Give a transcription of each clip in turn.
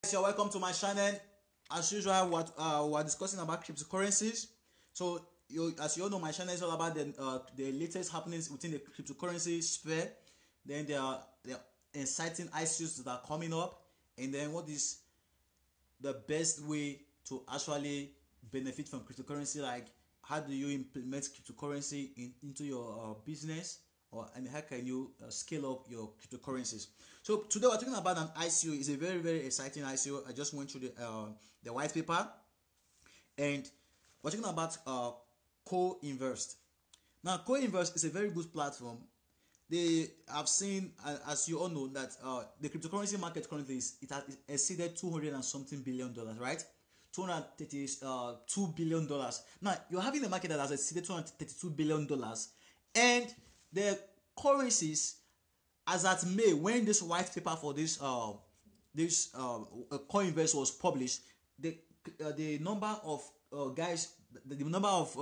You're welcome to my channel. As usual, we're discussing about cryptocurrencies. So as you all know, my channel is all about the latest happenings within the cryptocurrency sphere. Then there are exciting ICOs that are coming up, and then what is the best way to actually benefit from cryptocurrency, like how do you implement cryptocurrency into your business, and how can you scale up your cryptocurrencies. So today we're talking about an ICO. It's a very exciting ICO. I just went through the white paper, and we're talking about Coinvest. Now Coinvest is a very good platform. They have seen, as you all know, that the cryptocurrency market currently has exceeded 200 and something $billion, right? $232 billion. Now you're having a market that has exceeded $232 billion, and the currencies, as at May, when this white paper for this Coinvest was published, the number of the number of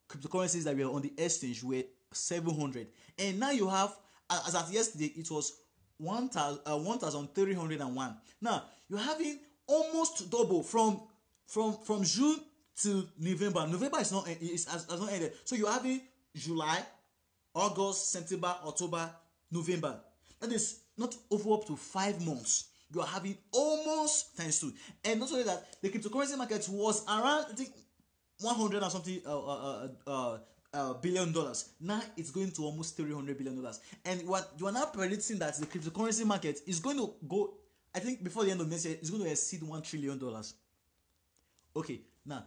cryptocurrencies that were on the exchange were 700, and now you have, as at yesterday, it was 1,301. Now you're having almost double from June to November. November has not ended, so you're having July, August, September, October, November. That is not over up to 5 months. You are having almost times 2. And not only that, the cryptocurrency market was around, I think, 100 and something $billion. Now it's going to almost $300 billion. And what you are now predicting that the cryptocurrency market is going to go, I think before the end of next year, it's going to exceed $1 trillion. Okay, now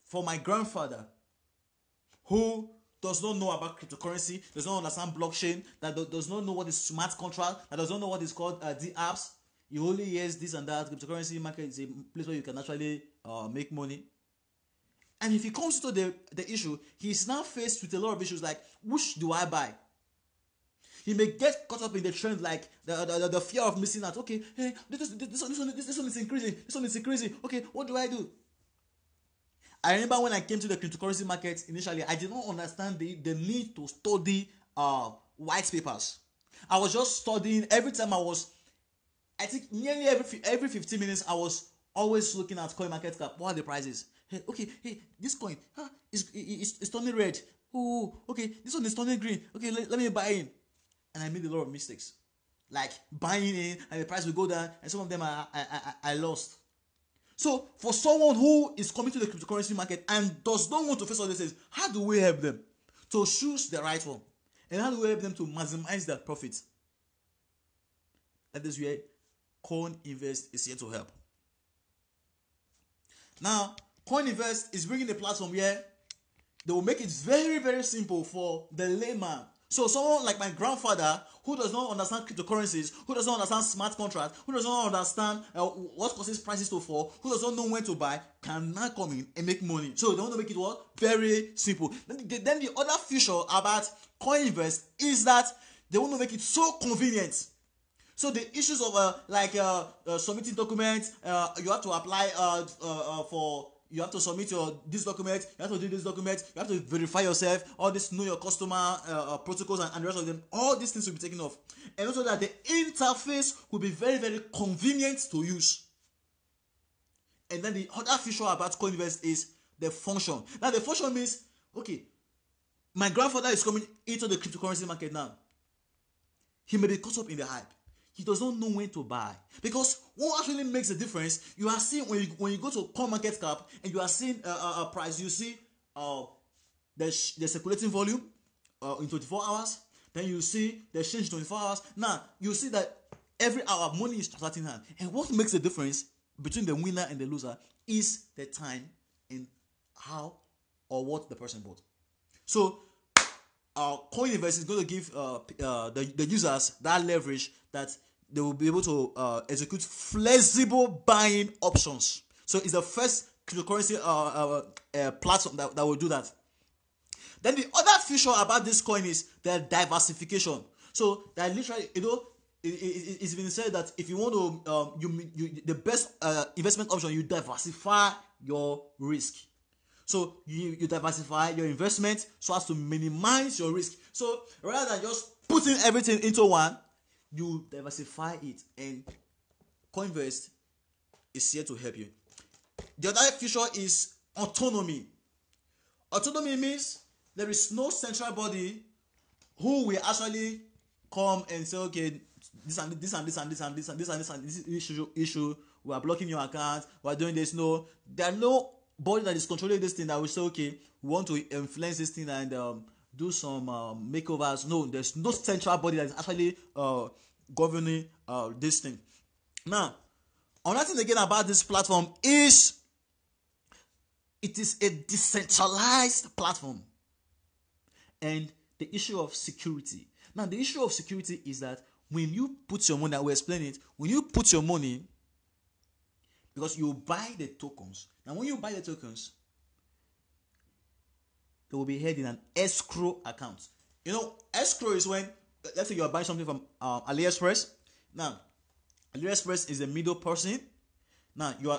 for my grandfather, who does not know about cryptocurrency, does not understand blockchain, that does not know what is smart contract, that does not know what is called the apps. He only hears this and that. Cryptocurrency market is a place where you can actually make money. And if he comes to the issue, he is now faced with a lot of issues like, which do I buy? He may get caught up in the trend, like the fear of missing out. Okay, hey, this one is increasing. This one is increasing. Okay, what do I do? I remember when I came to the cryptocurrency market initially, I did not understand the need to study white papers. I was just studying every time I think nearly every 15 minutes, I was always looking at coin market cap. What are the prices? Hey, okay, hey, this coin it's turning red. Oh, okay, this one is turning green. Okay, let me buy in. And I made a lot of mistakes, like buying in, and the price will go down, and some of them I lost. So for someone who is coming to the cryptocurrency market and does not want to face all these things, how do we help them to choose the right one? And how do we help them to maximize their profits? That is where Coinvest is here to help. Now, Coinvest is bringing a platform where they will make it very simple for the layman. So someone like my grandfather, who does not understand cryptocurrencies, who does not understand smart contracts, who does not understand what causes prices to fall, who does not know when to buy, can now come in and make money. So they want to make it what? Very simple. Then the other feature about Coinvest is that they want to make it so convenient. So the issues of submitting documents, you have to apply for. You have to submit this document, you have to do this document, you have to verify yourself, all this know your customer protocols and the rest of them, all these things will be taken off. And also that the interface will be very convenient to use. And then the other feature about Coinvest is the function. Now the function means, okay, my grandfather is coming into the cryptocurrency market now. He may be caught up in the hype. He does not know when to buy, because what actually makes a difference, you are seeing when you go to coin market cap and you are seeing a price, you see the circulating volume in 24 hours, then you see the exchange in 24 hours. Now you see that every hour money is transacting hand, and what makes the difference between the winner and the loser is the time and how or what the person bought. So Coinvest is going to give the users that leverage that they will be able to execute flexible buying options. So it's the first cryptocurrency platform that will do that. Then the other feature about this coin is the diversification. So that literally, it's been said that if you want to, the best investment option, you diversify your risk. So you diversify your investment so as to minimize your risk. So rather than just putting everything into one, you diversify it, and Coinvest is here to help you. The other feature is autonomy. Autonomy means there is no central body who will actually come and say, okay, this and this and this and this and this and this and this and this issue, we are blocking your account, we are doing this. No, there are no body that is controlling this thing that will say, okay, we want to influence this thing and do some makeovers. No, there's no central body that is actually governing this thing. Now, another thing again about this platform is it is a decentralized platform. And the issue of security. Now, the issue of security is that when you put your money, I will explain it, when you put your money, because you buy the tokens. Now, when you buy the tokens, they will be held in an escrow account. You know, escrow is when, let's say you are buying something from AliExpress. Now, AliExpress is the middle person. Now, you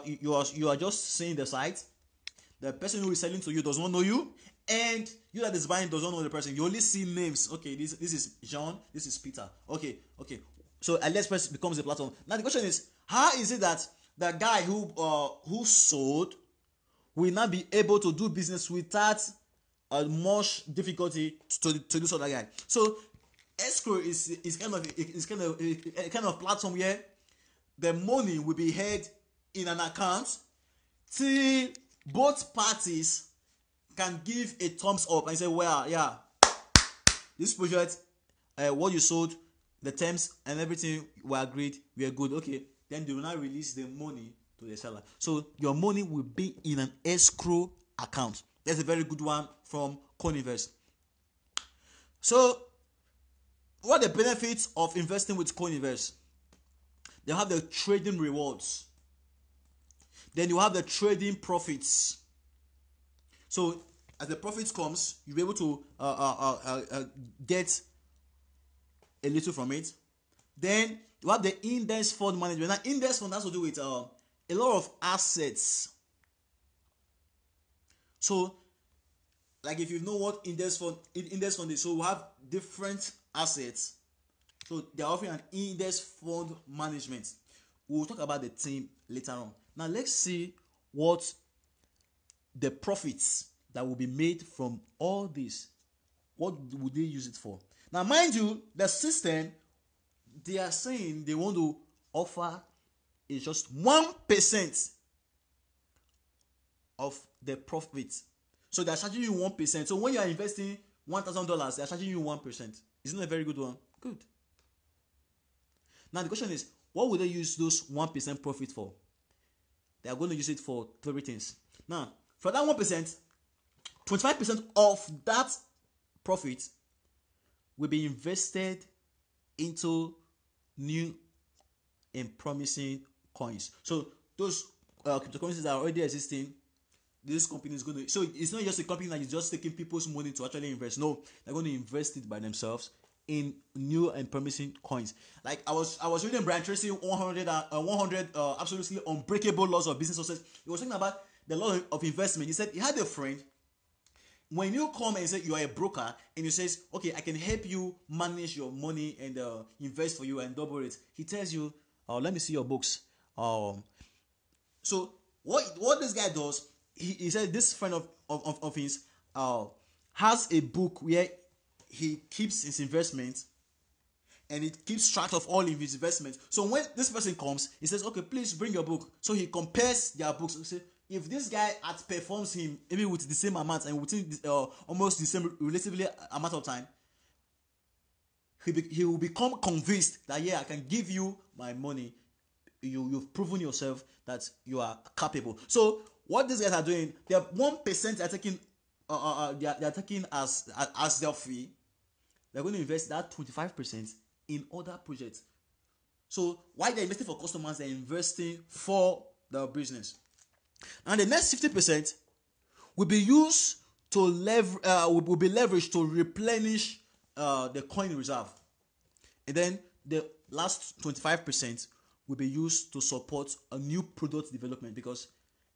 are just seeing the site. The person who is selling to you does not know you, and you that is buying does not know the person. You only see names. Okay, this is John, this is Peter. Okay. So AliExpress becomes a platform. Now the question is, how is it that the guy who sold will not be able to do business without much difficulty to this other guy? So escrow is kind of a kind of platform where the money will be held in an account till both parties can give a thumbs up and say, well, yeah, this project, what you sold, the terms and everything were agreed, we are good. Okay, then they will not release the money to the seller. So your money will be in an escrow account. That's a very good one from Coinvest. So what are the benefits of investing with Coinvest? They have the trading rewards. Then you have the trading profits. So as the profits comes, you'll be able to get a little from it. Then you have the index fund management. Now, index fund has to do with a lot of assets. So, like if you know what index fund is, so we have different assets. So they are offering an index fund management. We'll talk about the team later on. Now let's see what the profits that will be made from all this. What would they use it for? Now mind you, the system they are saying they want to offer is just 1% of the profit. So they are charging you 1%. So when you are investing $1,000, they are charging you 1%. Isn't that a very good one? Good. Now the question is, what would they use those 1% profit for? They are going to use it for 3 things. Now, for that 1%, 25% of that profit will be invested into new and promising coins. So those cryptocurrencies that are already existing, this company is going to. So it's not just a company that is just taking people's money to actually invest. No, they're going to invest it by themselves in new and promising coins. Like I was reading Brian Tracy 100 absolutely unbreakable laws of business success. He was talking about the law of investment. He said he had a friend. When you come and say you are a broker and you says, okay, I can help you manage your money and invest for you and double it, he tells you, let me see your books. So what this guy does, he said this friend of his has a book where he keeps his investments and it keeps track of all of his investments. So when this person comes, he says, okay, please bring your book. So he compares their books. So say, if this guy outperforms him, maybe with the same amount and within almost the same relatively amount of time, he will become convinced that, yeah, I can give you my money. You've proven yourself that you are capable. So what these guys are doing, they are 1% they are taking. They are taking as their fee. They're going to invest that 25% in other projects. So while they're investing for customers, they're investing for the business. And the next 50% will be used to will be leveraged to replenish the coin reserve. And then the last 25% will be used to support a new product development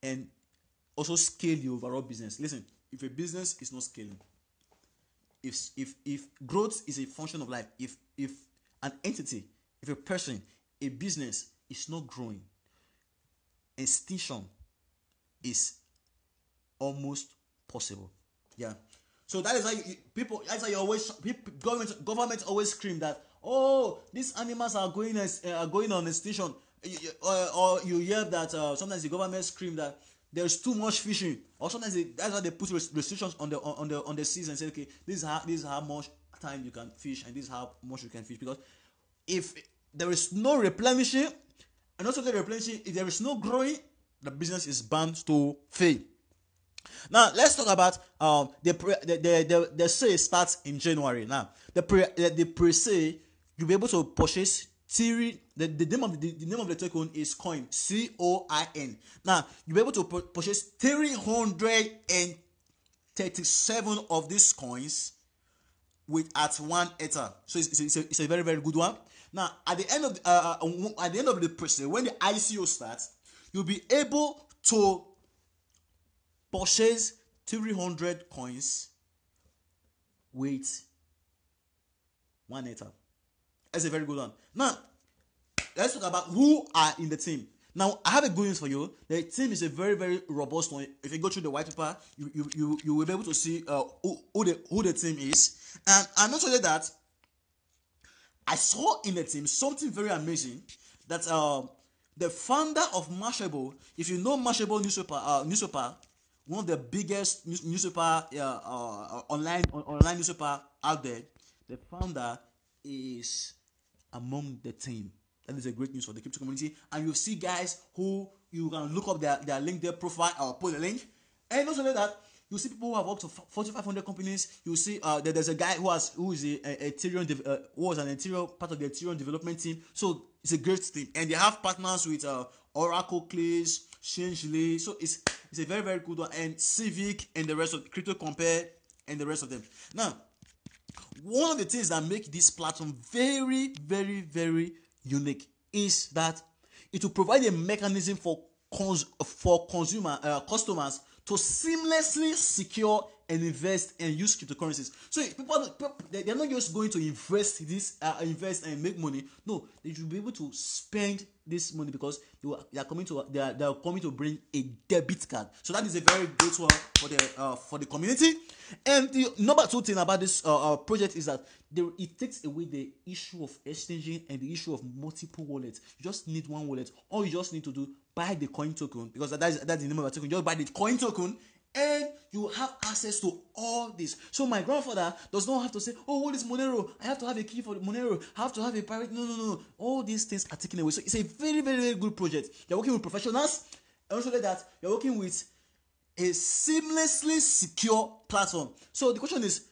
and also scale the overall business. Listen, if a business is not scaling, if growth is a function of life, if an entity, if a person, a business is not growing, extinction is almost possible. Yeah. So that is how people. That's how you always government always scream that, oh, these animals are going on extinction. Or you hear that sometimes the government scream that there's too much fishing, or sometimes that's why they put restrictions on the seas and say, okay, this is how much time you can fish and this is how much you can fish, because if there is no replenishing, and also the replenishing, if there is no growing, the business is bound to fail. Now let's talk about the sale starts in January. Now the pre-sale, you'll be able to purchase theory. The name of the token is Coin, COIN. Now you'll be able to purchase 337 of these coins at 1 Ether. So it's a very, very good one. Now at the end of the pre-sale, when the ICO starts, you'll be able to purchase 300 coins with 1 Ether. That's a very good one. Now, let's talk about who are in the team. Now, I have a good news for you. The team is a very, very robust one. If you go through the white paper, you will be able to see who the team is. And I'm not only that, I saw in the team something very amazing, that the founder of Mashable, if you know Mashable newspaper, one of the biggest newspaper online newspaper out there, the founder is among the team. That is a great news for the crypto community. And you see guys who you can look up their link, their profile, or put a link. And also that, you see people who have up to 4,500 companies. You see there's a guy who was an Ethereum part of the Ethereum development team. So it's a great team, and they have partners with Oracle, Clays, Changelly. So it's a very, very good one, and Civic and the rest of Cryptocurrencies and the rest of them. Now, one of the things that make this platform very, very, very unique is that it will provide a mechanism for customers to seamlessly secure and invest and use cryptocurrencies. So people they're not just going to invest and make money. No, they should be able to spend this money, because they are coming to bring a debit card. So that is a very great one for the community. And the number two thing about this project is that it takes away the issue of exchanging and the issue of multiple wallets. You just need one wallet. All you just need to do, buy the coin token, because that's the name of the token. You just buy the coin token, and you have access to all this. So my grandfather does not have to say, oh, what is Monero? I have to have a key for Monero. I have to have a private. No. All these things are taken away. So it's a very, very, very good project. You're working with professionals. And also that you're working with a seamlessly secure platform. So the question is,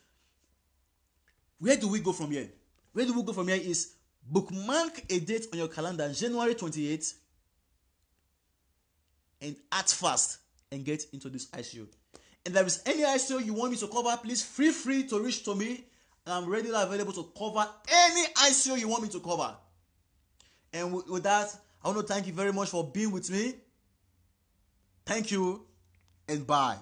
where do we go from here? Where do we go from here is bookmark a date on your calendar, January 28th, and act fast and get into this ICO. And if there is any ICO you want me to cover, please feel free to reach to me. I'm readily available to cover any ICO you want me to cover. And with that, I want to thank you very much for being with me. Thank you, and bye.